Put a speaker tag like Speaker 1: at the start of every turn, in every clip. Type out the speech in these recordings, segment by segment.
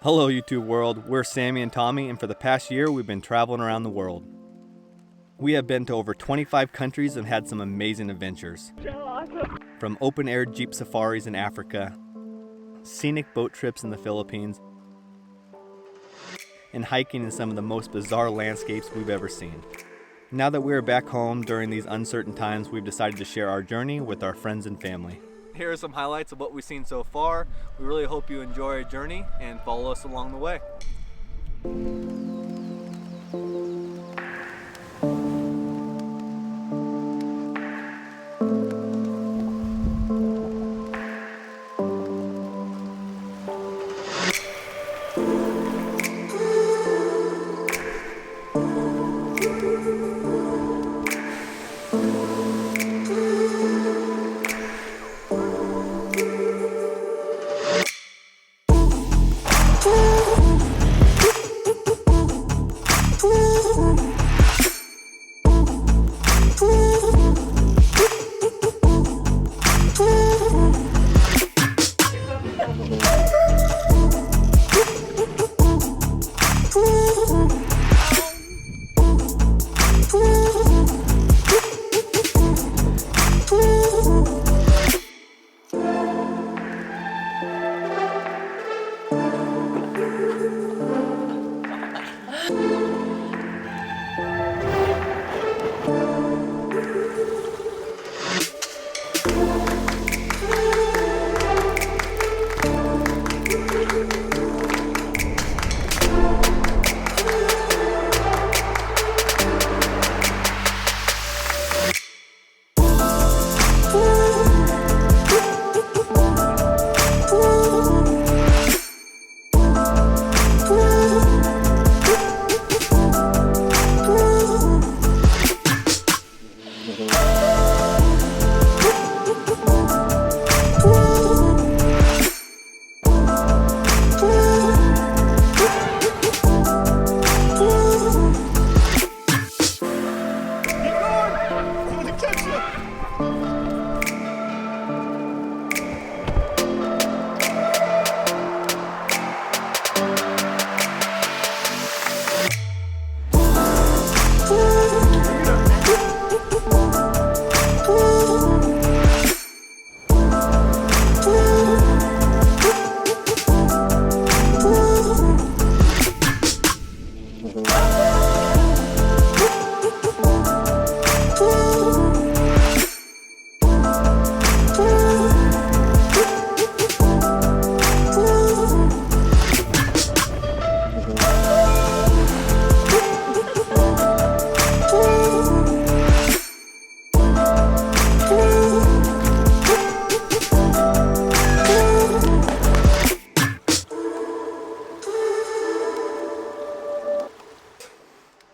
Speaker 1: Hello YouTube world, we're Sammy and Tommy, and for the past year we've been traveling around the world. We have been to over 25 countries and had some amazing adventures. From open-air Jeep safaris in Africa, scenic boat trips in the Philippines, and hiking in some of the most bizarre landscapes we've ever seen. Now that we're back home during these uncertain times, we've decided to share our journey with our friends and family. Here are some highlights of what we've seen so far. We really hope you enjoy our journey and follow us along the way.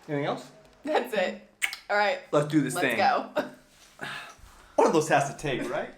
Speaker 1: Anything else?
Speaker 2: That's it. All right.
Speaker 1: Let's do this thing.
Speaker 2: Let's go.
Speaker 1: One of those has to take, right?